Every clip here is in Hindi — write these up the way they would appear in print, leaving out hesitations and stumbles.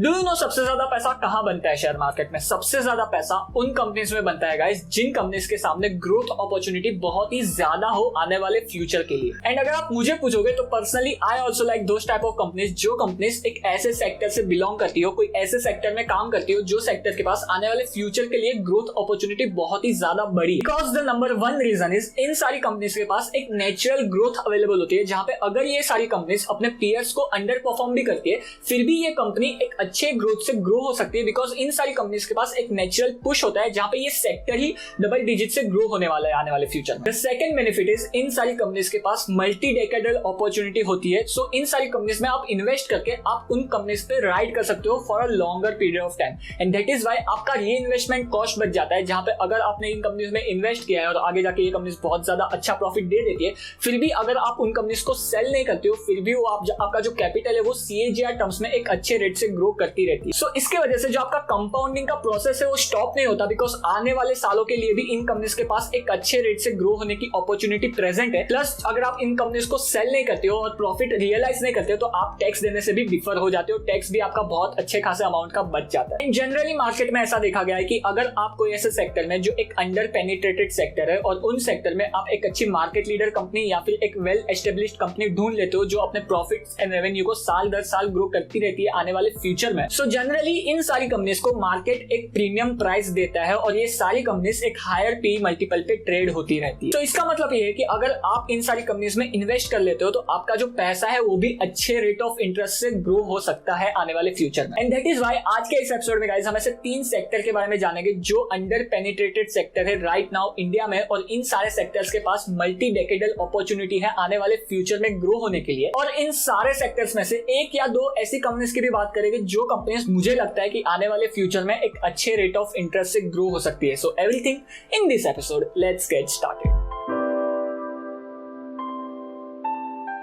डू यू नो सबसे ज्यादा पैसा कहां बनता है शेयर मार्केट में? सबसे ज्यादा पैसा उन कंपनीज में बनता है गाइस जिन कंपनीज के सामने ग्रोथ अपॉर्चुनिटी बहुत ही ज्यादा हो आने वाले फ्यूचर के लिए। एंड अगर आप मुझे पूछोगे तो personally I also like those type of companies, जो कंपनीज एक ऐसे सेक्टर से बिलोंग करती हो, कोई ऐसे सेक्टर में काम करती हो जो सेक्टर के पास आने वाले फ्यूचर के लिए ग्रोथ अपॉर्चुनिटी बहुत ही ज्यादा बड़ी। Because the number one reason is इन सारी कंपनीज के पास एक नेचुरल ग्रोथ अवेलेबल होती है, जहां पे अगर ये सारी कंपनीज अपने पीयर्स को अंडर परफॉर्म भी करती है फिर भी ये कंपनी एक अच्छे ग्रोथ से ग्रो हो सकती है। बिकॉज इन सारी कंपनीज के पास एक नेचुरल पुश होता है जहां पे ये सेक्टर ही डबल डिजिट से ग्रो होने वाला है आने वाले फ्यूचर में। द सेकंड बेनिफिट इज इन सारी कंपनीज के पास मल्टी डेकेडल अपॉर्चुनिटी होती है। सो इन सारी कंपनीज में आप इन्वेस्ट करके आप उन कंपनीज पे राइड कर सकते हो for a longer period of time, and that is why आपका री इन्वेस्टमेंट कॉस्ट बच जाता है। जहां पे अगर आपने इन कंपनीज में इन्वेस्ट किया है और आगे जाके ये कंपनीज बहुत ज्यादा अच्छा प्रॉफिट दे देती है, फिर भी अगर आप उन कंपनीज को सेल नहीं करते हो फिर भी वो आपका जो कैपिटल है वो CAGR टर्म्स में एक अच्छे रेट से ग्रो करती रहती है। सो इसके वजह से जो आपका कंपाउंडिंग का प्रोसेस है वो स्टॉप नहीं होता, बिकॉज आने वाले सालों के लिए भी इन कंपनीज के पास एक अच्छे रेट से ग्रो होने की अपॉर्चुनिटी प्रेजेंट है। प्लस अगर आप इन कंपनीज को सेल नहीं करते हो और प्रॉफिट रियलाइज नहीं करते हो तो आप टैक्स देने से भी डिफर हो जाते हो, टैक्स भी आपका बहुत अच्छे खासे अमाउंट का बच जाता है। इन जनरली मार्केट में ऐसा देखा गया है कि अगर आप कोई ऐसे सेक्टर में जो एक अंडर पेनिट्रेटेड सेक्टर है और उन सेक्टर में आप एक अच्छी मार्केट लीडर कंपनी या फिर एक वेल एस्टेब्लिश्ड कंपनी ढूंढ लेते हो जो अपने प्रॉफिट्स एंड रेवेन्यू को साल दर साल ग्रो करती रहती है आने वाले फ्यूचर में, सो जनरली इन सारी कंपनीज को मार्केट एक प्रीमियम प्राइस देता है और ये सारी कंपनीज एक हायर पी मल्टीपल पे ट्रेड होती रहती है। तो इसका मतलब ये है कि अगर आप इन सारी कंपनीज में इन्वेस्ट कर लेते हो तो आपका जो पैसा है वो भी अच्छे रेट ऑफ इंटरेस्ट से ग्रो हो सकता है आने वाले फ्यूचर में। एंड दैट इज व्हाई आज के इस एपिसोड में गाइस हम ऐसे 3 सेक्टर के बारे में जानेंगे जो अंडर पेनिट्रेटेड सेक्टर है राइट नाउ इंडिया में, और इन सारे सेक्टर्स के पास मल्टी डेकेडल अपॉर्चुनिटी है आने वाले फ्यूचर में ग्रो होने के लिए। और इन सारे सेक्टर्स में से एक या दो ऐसी कंपनीज की भी बात करेंगे जो कंपनीज मुझे लगता है कि आने वाले फ्यूचर में एक अच्छे रेट ऑफ इंटरेस्ट से ग्रो हो सकती है। So everything in this episode, let's get started.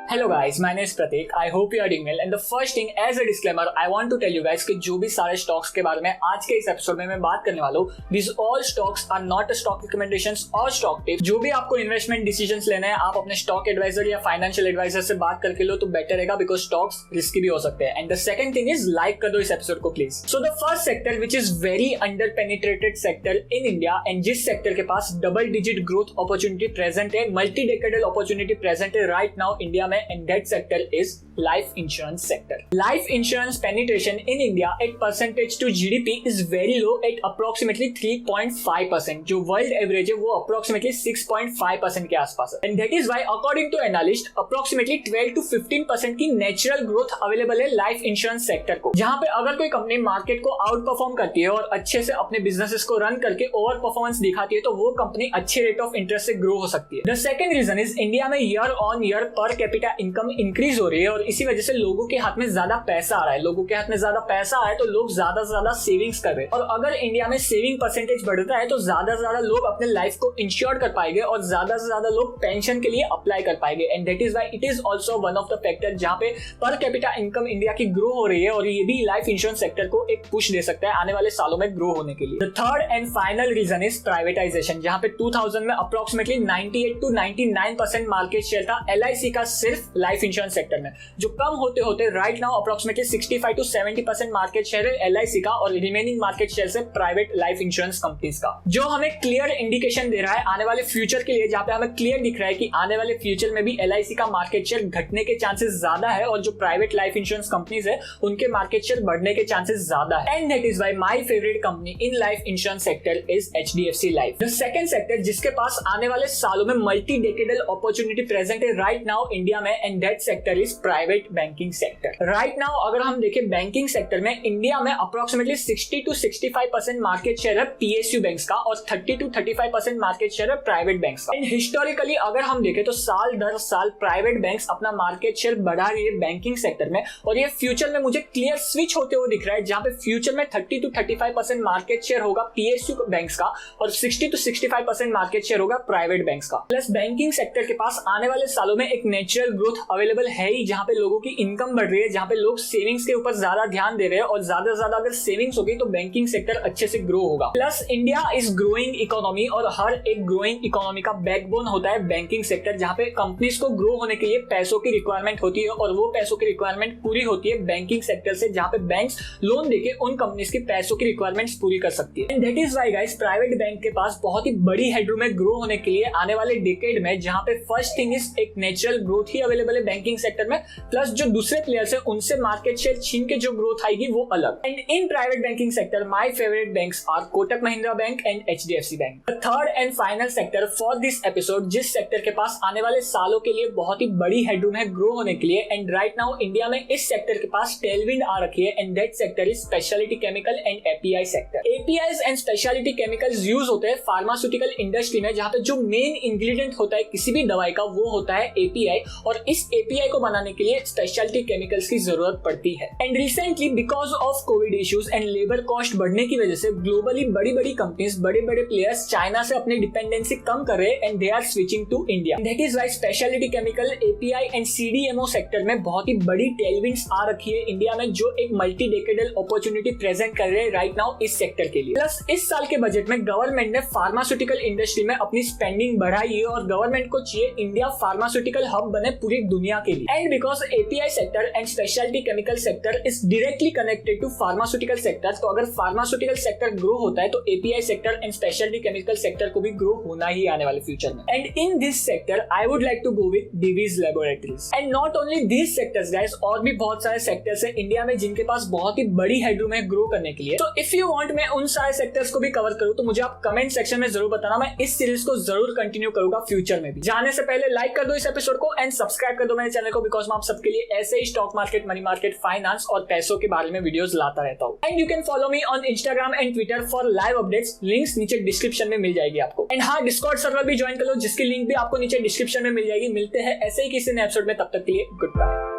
Hello guys, my name is Pratik. I hope you are doing well. And the first thing, as a disclaimer, I want to tell you guys कि जो भी सारे स्टॉक्स के बारे में आज के इस एपिसोड में मैं बात करने वाला हूँ, these all stocks are not a stock recommendations और stock tips। जो भी आपको इन्वेस्टमेंट डिसीजंस लेने हैं आप अपने स्टॉक एडवाइजर या फाइनेंशियल एडवाइजर से बात करके लो तो बेटर रहेगा, बिकॉज स्टॉक्स रिस्की भी हो सकते हैं। And the second thing is like कर दो इस एपिसोड को please. So the first sector which is very under penetrated sector in India and जिस सेक्टर के पास double digit growth opportunity present है, मल्टी डेकेडल अपॉर्चुनिटी प्रेजेंट है राइट नाउ इंडिया में, and that sector is life insurance sector. Life insurance penetration in India at percentage to GDP is very low at approximately 3.5%. जो world average है वो approximately 6.5% के आसपास है। And that is why according to analyst approximately 12 to 15% की natural growth available है life insurance sector को, जहाँ पे अगर कोई कंपनी मार्केट को आउट परफॉर्म करती है और अच्छे से अपने बिजनेसेस को रन करके ओवर परफॉर्मेंस दिखाती है तो वो कंपनी अच्छे रेट ऑफ इंटरेस्ट से ग्रो हो सकती है। The second reason is India में year on year per capita income increase हो रही है और इसी वजह से लोगों के हाथ में ज्यादा पैसा आ रहा है। लोगों के हाथ में ज्यादा पैसा आया तो लोग ज्यादा से ज्यादा सेविंग्स कर रहे हैं, और अगर इंडिया में सेविंग परसेंटेज बढ़ता है तो ज्यादा से ज्यादा लोग अपने लाइफ को इंश्योर कर पाएंगे और ज्यादा से ज्यादा लोग पेंशन के लिए अप्लाई कर पाएंगे। And that is why it is also one of the factor जहां पे पर कैपिटा इनकम इंडिया की ग्रो हो रही है, और ये भी लाइफ इंश्योरेंस सेक्टर को एक पुश दे सकता है आने वाले सालों में ग्रो होने के लिए। The third and final reason is privatisation, जहां पे 2000 में अप्रोक्सीमेटली 98 to 99% मार्केट शेयर था LIC का सिर्फ लाइफ इंश्योरेंस सेक्टर में, जो कम होते होते right now approximately 65 to 70% market share है LIC का और रिमेनिंग मार्केट शेयर से प्राइवेट लाइफ इंश्योरेंस कंपनीज का, जो हमें क्लियर इंडिकेशन दे रहा है आने वाले फ्यूचर के लिए, जहां पे हमें क्लियर दिख रहा है कि आने वाले फ्यूचर में भी LIC का मार्केट शेयर घटने के चांसेस ज्यादा है और जो प्राइवेट लाइफ इंश्योरेंस कंपनीज है उनके मार्केट शेयर बढ़ने के चांसेस ज्यादा है। And that is why my favourite company in life insurance sector is HDFC life. The second sector जिसके पास आने वाले सालों में मल्टी डेकेडल अपॉर्चुनिटी प्रेजेंट है राइट नाउ इंडिया में, and that sector is private banking sector. Right now अगर हम देखें बैंकिंग सेक्टर में इंडिया में अप्रोक्सीमेटली 60 to 65% मार्केट शेयर है PSU बैंक्स का और 30 to 35% मार्केट शेयर है प्राइवेट बैंक्स का। एंड हिस्टोरिकली अगर हम देखें तो साल दर साल प्राइवेट बैंक्स अपना मार्केट शेयर बढ़ा रही है बैंकिंग सेक्टर में, और ये फ्यूचर में मुझे क्लियर स्विच होते हुए दिख रहा है, जहां पे फ्यूचर में 30 to 35% मार्केट शेयर होगा PSU बैंक्स का और 60 to 65% मार्केट शेयर होगा प्राइवेट बैंक्स का। प्लस बैंकिंग सेक्टर के पास आने वाले सालों में एक नेचुरल ग्रोथ अवेलेबल है ही, जहां पे लोगों की इनकम बढ़ रही है, जहां पे लोग सेविंग्स के ऊपर ज्यादा ध्यान दे रहे हैं और ज्यादा से ज्यादा अगर सेविंग्स होगी तो बैंकिंग सेक्टर अच्छे से ग्रो होगा। Plus India is growing economy और हर एक ग्रोइंग इकोनॉमी का बैकबोन होता है बैंकिंग सेक्टर, जहां पे कंपनीज को ग्रो होने के लिए पैसों की रिक्वायरमेंट होती है और वो पैसों की रिक्वायरमेंट पूरी होती है बैंकिंग सेक्टर से, जहां पे बैंक्स लोन देके उन कंपनीज की पैसों की रिक्वायरमेंट्स पूरी कर सकती है। And that is why guys private bank के पास बहुत ही बड़ी हेडरूम है ग्रो होने के लिए आने वाले डिकेड में, जहां पे फर्स्ट थिंग इज एक नेचुरल ग्रोथ ही अवेलेबल है बैंकिंग सेक्टर में, प्लस जो दूसरे प्लेयर्स है उनसे मार्केट शेयर छीन के जो ग्रोथ आएगी वो अलग। And in private banking sector my favourite banks are Kotak Mahindra bank and HDFC bank. The third and final sector for this episode, जिस सेक्टर के पास आने वाले सालों के लिए बहुत ही बड़ी हेडरूम है ग्रो होने के लिए, एंड राइट नाउ इंडिया में इस सेक्टर के पास टेलविंड आ रखी है, and that sector is speciality chemical and API sector. APIs and speciality chemicals use होते हैं फार्मास्यूटिकल इंडस्ट्री में, जहां पे जो मेन इंग्रेडिएंट होता है किसी भी दवाई का वो होता है API, और इस API को बनाने के लिए स्पेशलिटी केमिकल्स की जरूरत पड़ती है। And recently because of Covid issues and labour cost बढ़ने की वजह से ग्लोबली बड़ी बड़ी कंपनीज, बड़े बड़े प्लेयर्स चाइना से अपनी डिपेंडेंसी कम कर रहे हैं and they are switching to India. That is why speciality chemical, API and CDMO sector में बहुत ही बड़ी टेलविंड्स आ रखी है इंडिया में, जो एक मल्टी डेकेडल अपॉर्चुनिटी प्रेजेंट कर रहे हैं राइट नाउ इस सेक्टर के लिए। प्लस इस साल के बजट में गवर्नमेंट ने फार्मास्यूटिकल इंडस्ट्री में अपनी स्पेंडिंग बढ़ाई है और गवर्नमेंट को चाहिए इंडिया फार्मास्यूटिकल हब बने पूरी दुनिया के लिए। And because API sector and speciality chemical sector is directly connected to pharmaceutical sector, तो अगर फार्मास्यूटिकल सेक्टर ग्रो होता है तो API sector and speciality chemical sector को भी ग्रो होना ही आने वाले फ्यूचर में। And in this sector I would like to go with Divi's laboratories. And not only this sectors guys, और भी बहुत सारे सेक्टर्स है इंडिया में जिनके पास बहुत ही बड़ी हेडरूम है ग्रो करने के लिए। तो इफ यू वांट मैं उन सारे सेक्टर्स को भी कवर करूं तो मुझे आप कमेंट सेक्शन में जरूर बताना, मैं इस सीरीज को जरूर कंटिन्यू करूंगा फ्यूचर में भी। जाने से पहले लाइक कर दो इस एपिसोड को एंड सब्सक्राइब कर दो मेरे चैनल को, बिकॉज मैं आप सबके लिए ऐसे ही stock market, money market, finance और पैसों के बारे में वीडियोस लाता रहता हूं। And you can follow me on Instagram and Twitter for live updates, links नीचे डिस्क्रिप्शन में मिल जाएगी आपको। एंड हाँ, डिस्कॉर्ड सर्वर भी ज्वाइन कर लो जिसकी लिंक भी आपको नीचे डिस्क्रिप्शन में मिल जाएगी। मिलते हैं ऐसे ही किसी नए एपिसोड में, तब तक के लिए गुड बाय।